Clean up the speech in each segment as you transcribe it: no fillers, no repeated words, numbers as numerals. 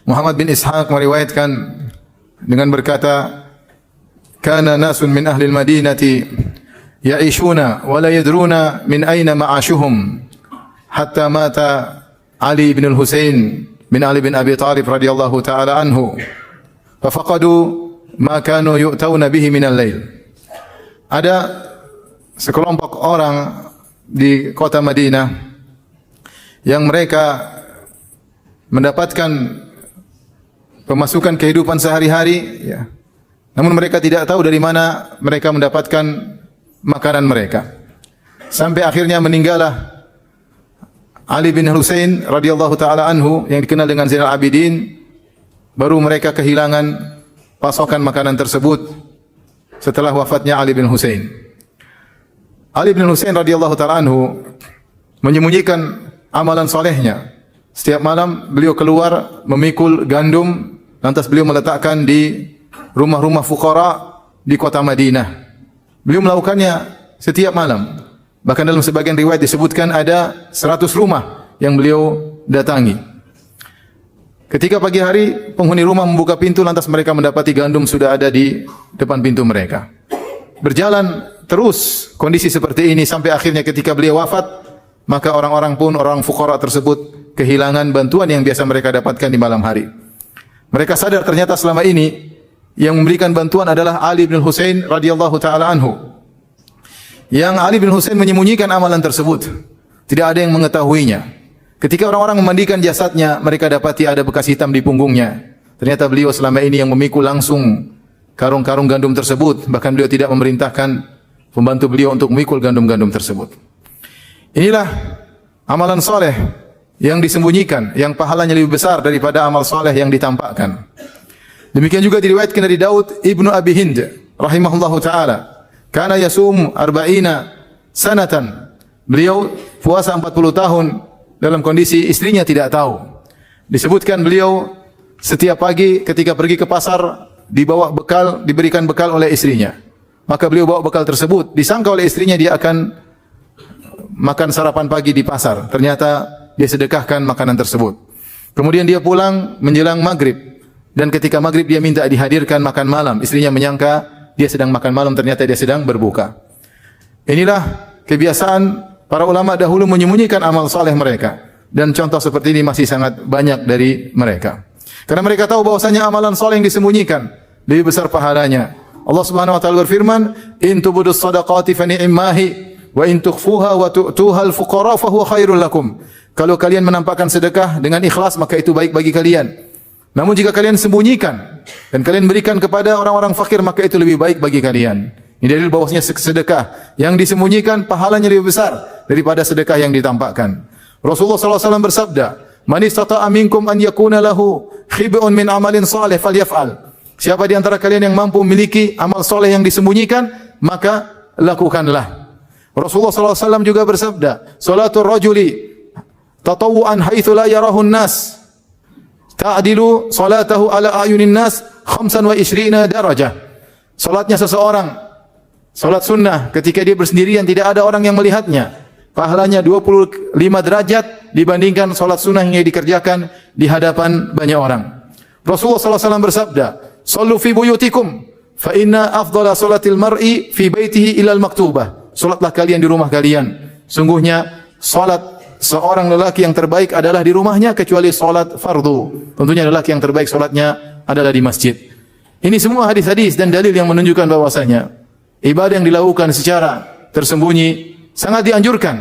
Muhammad bin Ishaq meriwayatkan dengan berkata, "Kana nasun min ahli al-Madinati ya'ishuna wa la yadruna min aina ma'ashuhum hatta mata Ali bin al-Husain bin Ali bin Abi Thalib radhiyallahu ta'ala anhu fa faqadu ma kanu yu'tawna bihi min al-lail." Ada sekelompok orang di kota Madinah yang mereka mendapatkan pemasukan kehidupan sehari-hari, ya. Namun mereka tidak tahu dari mana mereka mendapatkan makanan mereka. Sampai akhirnya meninggallah Ali bin Husain radhiyallahu taala anhu yang dikenal dengan Zainal Abidin. Baru mereka kehilangan pasokan makanan tersebut setelah wafatnya Ali bin Husain. Ali bin Husain radhiyallahu taala anhu menyembunyikan amalan solehnya. Setiap malam beliau keluar memikul gandum, lantas beliau meletakkan di rumah-rumah fuqara di kota Madinah. Beliau melakukannya setiap malam. Bahkan dalam sebagian riwayat disebutkan ada 100 rumah yang beliau datangi. Ketika pagi hari penghuni rumah membuka pintu, lantas mereka mendapati gandum sudah ada di depan pintu mereka. Berjalan terus kondisi seperti ini sampai akhirnya ketika beliau wafat, maka orang-orang pun, orang fuqara tersebut kehilangan bantuan yang biasa mereka dapatkan di malam hari. Mereka sadar ternyata selama ini yang memberikan bantuan adalah Ali bin Husain radhiyallahu taala anhu. Yang Ali bin Husain menyembunyikan amalan tersebut. Tidak ada yang mengetahuinya. Ketika orang-orang memandikan jasadnya, mereka dapati ada bekas hitam di punggungnya. Ternyata beliau selama ini yang memikul langsung karung-karung gandum tersebut. Bahkan beliau tidak memerintahkan pembantu beliau untuk memikul gandum-gandum tersebut. Inilah amalan soleh yang disembunyikan, yang pahalanya lebih besar daripada amal soleh yang ditampakkan. Demikian juga diriwayatkan dari Daud ibnu Abi Hind rahimahullahu taala, kana yasum 40 sanatan. Beliau puasa 40 tahun dalam kondisi istrinya tidak tahu. Disebutkan beliau setiap pagi ketika pergi ke pasar dibawa bekal, diberikan bekal oleh istrinya. Maka beliau bawa bekal tersebut, disangka oleh istrinya dia akan makan sarapan pagi di pasar. Ternyata dia sedekahkan makanan tersebut. Kemudian dia pulang menjelang maghrib. Dan ketika maghrib dia minta dihadirkan makan malam. Istrinya menyangka dia sedang makan malam, ternyata dia sedang berbuka. Inilah kebiasaan para ulama dahulu menyembunyikan amal saleh mereka. Dan contoh seperti ini masih sangat banyak dari mereka. Karena mereka tahu bahwasanya amalan saleh yang disembunyikan lebih besar pahalanya. Allah Subhanahu wa taala berfirman, "In tubudus shadaqati fa ni'mahi wa in tukhfuha wa tu'tuha al-fuqara fa huwa khairul lakum." Kalau kalian menampakkan sedekah dengan ikhlas, maka itu baik bagi kalian. Namun jika kalian sembunyikan dan kalian berikan kepada orang-orang fakir, maka itu lebih baik bagi kalian. Ini dalil bahwasanya sedekah yang disembunyikan pahalanya lebih besar daripada sedekah yang ditampakkan. Rasulullah sallallahu alaihi wasallam bersabda, "Man istata'a minkum an yakuna lahu khib'un min amalin salih falyaf'al." Siapa di antara kalian yang mampu memiliki amal soleh yang disembunyikan, maka lakukanlah. Rasulullah sallallahu alaihi wasallam juga bersabda, "Salatul rajuli tatawwu'an haitsu la yarahu an-nas ta'dilu salatahu ala ayunin nas 25 darajah." Salatnya seseorang, salat sunnah ketika dia bersendirian tidak ada orang yang melihatnya, pahalanya 25 derajat dibandingkan salat sunnah yang dikerjakan di hadapan banyak orang. Rasulullah sallallahu alaihi wasallam bersabda, "Shallu fi buyutikum fa inna afdhala salatil mar'i fi baitihi ila al-maktubah." Salatlah kalian di rumah kalian. Sungguhnya salat seorang lelaki yang terbaik adalah di rumahnya kecuali salat fardu. Tentunya lelaki yang terbaik salatnya adalah di masjid. Ini semua hadis-hadis dan dalil yang menunjukkan bahwasanya ibadah yang dilakukan secara tersembunyi sangat dianjurkan.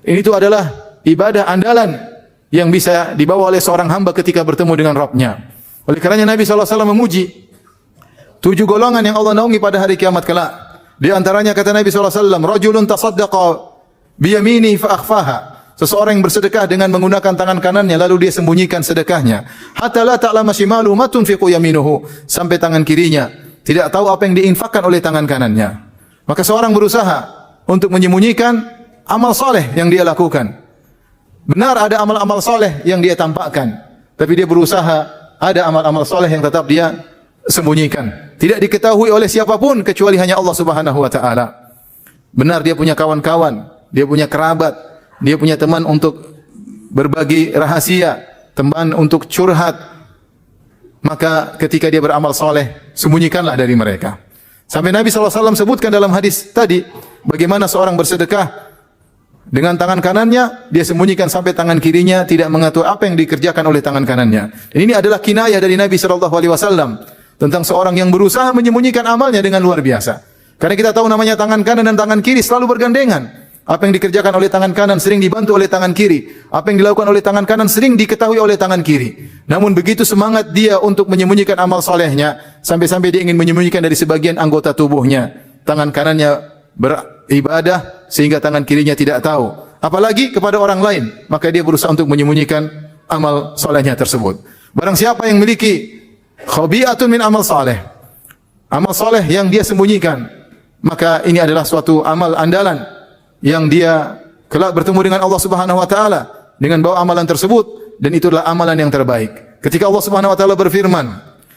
Ini itu adalah ibadah andalan yang bisa dibawa oleh seorang hamba ketika bertemu dengan Rabb-Nya. Oleh karenanya Nabi SAW memuji 7 golongan yang Allah naungi pada hari kiamat kelak. Di antaranya kata Nabi SAW, "Rajulun tasaddaqa biyamini fa akhfaha." Seseorang yang bersedekah dengan menggunakan tangan kanannya lalu dia sembunyikan sedekahnya. Hatta la ta'lama shimaluhu ma tunfiqu yaminuhu, sampai tangan kirinya tidak tahu apa yang diinfakkan oleh tangan kanannya. Maka seorang berusaha untuk menyembunyikan amal soleh yang dia lakukan. Benar ada amal-amal soleh yang dia tampakkan, tapi dia berusaha ada amal-amal soleh yang tetap dia sembunyikan. Tidak diketahui oleh siapapun kecuali hanya Allah Subhanahu wa taala. Benar dia punya kawan-kawan, dia punya kerabat, dia punya teman untuk berbagi rahasia, teman untuk curhat, maka ketika dia beramal soleh, sembunyikanlah dari mereka. Sampai Nabi SAW sebutkan dalam hadis tadi, bagaimana seorang bersedekah dengan tangan kanannya, dia sembunyikan sampai tangan kirinya tidak mengatur apa yang dikerjakan oleh tangan kanannya. Dan ini adalah kinayah dari Nabi SAW tentang seorang yang berusaha menyembunyikan amalnya dengan luar biasa. Karena kita tahu namanya tangan kanan dan tangan kiri selalu bergandengan. Apa yang dikerjakan oleh tangan kanan sering dibantu oleh tangan kiri. Apa yang dilakukan oleh tangan kanan sering diketahui oleh tangan kiri. Namun begitu semangat dia untuk menyembunyikan amal solehnya, sampai-sampai dia ingin menyembunyikan dari sebagian anggota tubuhnya. Tangan kanannya beribadah sehingga tangan kirinya tidak tahu. Apalagi kepada orang lain, maka dia berusaha untuk menyembunyikan amal solehnya tersebut. Barang siapa yang memiliki khabi'atun min amal soleh, amal soleh yang dia sembunyikan, maka ini adalah suatu amal andalan yang dia kelak bertemu dengan Allah Subhanahu wa taala dengan bawa amalan tersebut, dan itulah amalan yang terbaik. Ketika Allah Subhanahu wa taala berfirman,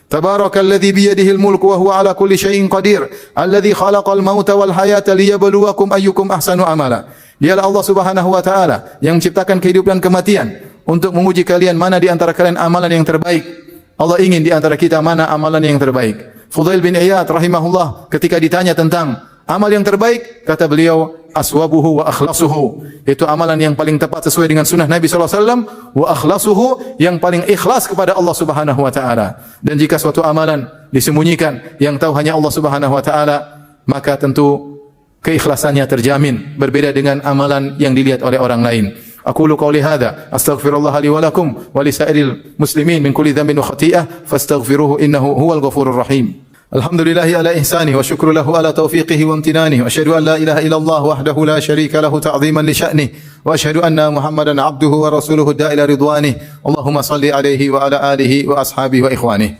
Tabarakalladzi biyadihil mulku wa huwa ala kulli syai'in qadir, alladzi khalaqal mauta wal hayata liyabluwakum ayyukum ahsanu amala. Dialah Allah Subhanahu wa taala yang menciptakan kehidupan dan kematian untuk menguji kalian mana di antara kalian amalan yang terbaik. Allah ingin di antara kita mana amalan yang terbaik. Fudail bin Iyad rahimahullah ketika ditanya tentang amal yang terbaik, kata beliau, aswabuhu wa akhlasuhu. Itu amalan yang paling tepat sesuai dengan sunnah Nabi SAW. Wa akhlasuhu, yang paling ikhlas kepada Allah Subhanahu wa ta'ala. Dan jika suatu amalan disembunyikan, yang tahu hanya Allah Subhanahu wa ta'ala, maka tentu keikhlasannya terjamin. Berbeda dengan amalan yang dilihat oleh orang lain. Aqulu qawli hadha, astaghfirullah li wa lakum wa li sa'iril muslimin min kulli dhanbin wa khati'ah, fastaghfiruhu innahu huwal ghafurur rahim. Alhamdulillahi ala ihsanihi wa syukru lahu ala taufiqihi wa amtinanihi wa asyhadu an la ilaha illallah wahdahu la syarika lahu ta'ziman li sya'nihi wa asyhadu anna Muhammadan abduhu wa rasuluhu da'ila ridwanihi. Allahumma salli alaihi wa ala alihi wa ashabihi wa ikhwanihi.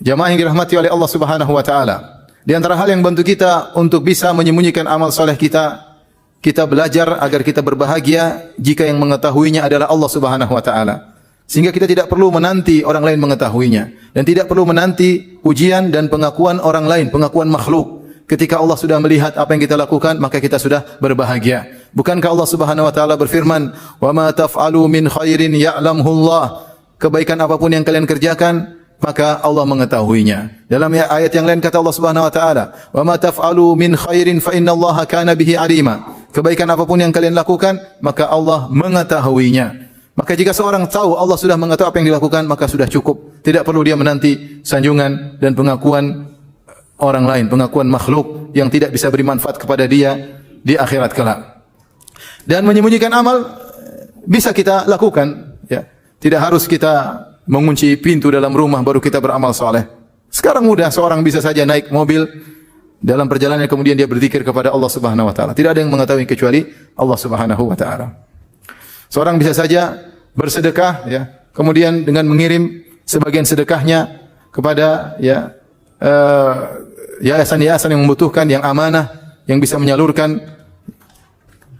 Jamaah yang dirahmati oleh Allah Subhanahu wa taala, di antara hal yang bantu kita untuk bisa menyembunyikan amal saleh kita, kita belajar agar kita berbahagia jika yang mengetahuinya adalah Allah Subhanahu wa taala. Sehingga kita tidak perlu menanti orang lain mengetahuinya, dan tidak perlu menanti pujian dan pengakuan orang lain, pengakuan makhluk. Ketika Allah sudah melihat apa yang kita lakukan, maka kita sudah berbahagia. Bukankah Allah Subhanahu wa taala berfirman, "Wa ma taf'alu min khairin ya'lamhu Allah." Kebaikan apapun yang kalian kerjakan, maka Allah mengetahuinya. Dalam ayat yang lain kata Allah Subhanahu wa taala, "Wa ma taf'alu min khairin fa innallaha kana bihi alima." Kebaikan apapun yang kalian lakukan, maka Allah mengetahuinya. Maka jika seorang tahu Allah sudah mengetahui apa yang dilakukan, maka sudah cukup. Tidak perlu dia menanti sanjungan dan pengakuan orang lain, pengakuan makhluk yang tidak bisa beri manfaat kepada dia di akhirat kelak. Dan menyembunyikan amal bisa kita lakukan, ya. Tidak harus kita mengunci pintu dalam rumah baru kita beramal saleh. Sekarang mudah, seorang bisa saja naik mobil dalam perjalanan kemudian dia berzikir kepada Allah Subhanahu wa taala. Tidak ada yang mengetahui kecuali Allah Subhanahu wa taala. Seorang bisa saja bersedekah, ya, kemudian dengan mengirim sebagian sedekahnya kepada yayasan-yayasan yang membutuhkan, yang amanah, yang bisa menyalurkan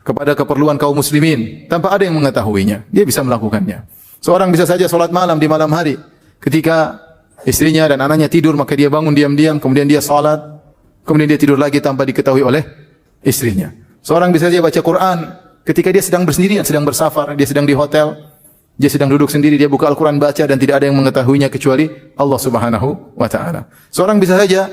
kepada keperluan kaum muslimin tanpa ada yang mengetahuinya. Dia bisa melakukannya. Seorang bisa saja sholat malam di malam hari. Ketika istrinya dan anaknya tidur, maka dia bangun diam-diam, kemudian dia sholat, kemudian dia tidur lagi tanpa diketahui oleh istrinya. Seorang bisa saja baca Quran ketika dia sedang bersendirian, sedang bersafar, dia sedang di hotel, dia sedang duduk sendiri, dia buka Al-Quran baca dan tidak ada yang mengetahuinya kecuali Allah Subhanahu wa taala. Seorang bisa saja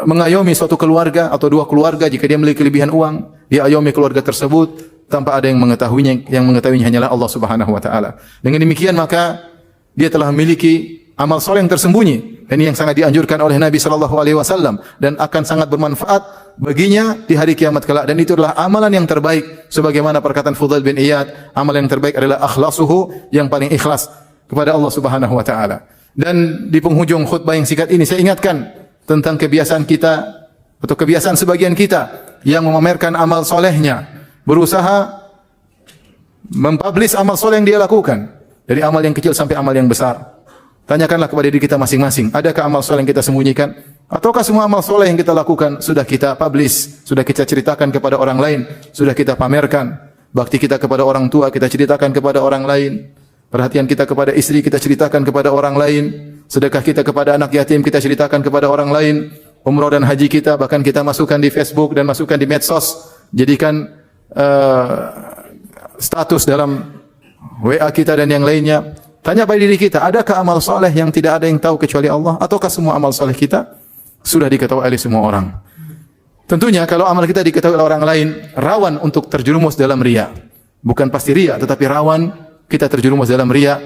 mengayomi suatu keluarga atau dua keluarga jika dia memiliki kelebihan uang, dia ayomi keluarga tersebut tanpa ada yang mengetahuinya, yang mengetahuinya hanyalah Allah Subhanahu wa taala. Dengan demikian maka dia telah memiliki amal soleh yang tersembunyi, dan ini yang sangat dianjurkan oleh Nabi sallallahu alaihi wasallam dan akan sangat bermanfaat baginya di hari kiamat kelak, dan itu adalah amalan yang terbaik sebagaimana perkataan Fudail bin Iyad, amalan yang terbaik adalah akhlasuhu, yang paling ikhlas kepada Allah Subhanahu wa taala. Dan di penghujung khutbah yang singkat ini saya ingatkan tentang kebiasaan kita atau kebiasaan sebagian kita yang memamerkan amal solehnya, berusaha mempublish amal soleh yang dia lakukan, dari amal yang kecil sampai amal yang besar. Tanyakanlah kepada diri kita masing-masing, adakah amal soleh yang kita sembunyikan? Ataukah semua amal soleh yang kita lakukan sudah kita publish, sudah kita ceritakan kepada orang lain, sudah kita pamerkan? Bakti kita kepada orang tua kita ceritakan kepada orang lain, perhatian kita kepada istri kita ceritakan kepada orang lain, sedekah kita kepada anak yatim kita ceritakan kepada orang lain, umrah dan haji kita bahkan kita masukkan di Facebook dan masukkan di medsos, jadikan status dalam WA kita dan yang lainnya. Tanya pada diri kita, adakah amal soleh yang tidak ada yang tahu kecuali Allah? Ataukah semua amal soleh kita sudah diketahui oleh semua orang? Tentunya kalau amal kita diketahui oleh orang lain, rawan untuk terjerumus dalam riya. Bukan pasti riya, tetapi rawan kita terjerumus dalam riya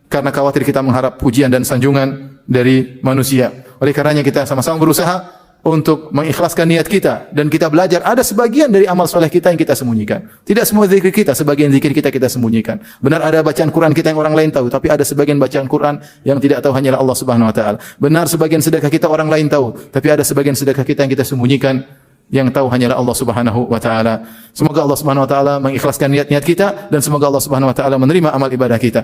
karena khawatir kita mengharap pujian dan sanjungan dari manusia. Oleh karenanya kita sama-sama berusaha untuk mengikhlaskan niat kita dan kita belajar ada sebagian dari amal soleh kita yang kita sembunyikan. Tidak semua zikir kita, sebagian zikir kita sembunyikan. Benar ada bacaan Quran kita yang orang lain tahu, tapi ada sebagian bacaan Quran yang tidak tahu hanyalah Allah Subhanahu wa taala. Benar sebagian sedekah kita orang lain tahu, tapi ada sebagian sedekah kita yang kita sembunyikan yang tahu hanyalah Allah Subhanahu wa taala. Semoga Allah Subhanahu wa taala mengikhlaskan niat-niat kita dan semoga Allah Subhanahu wa taala menerima amal ibadah kita.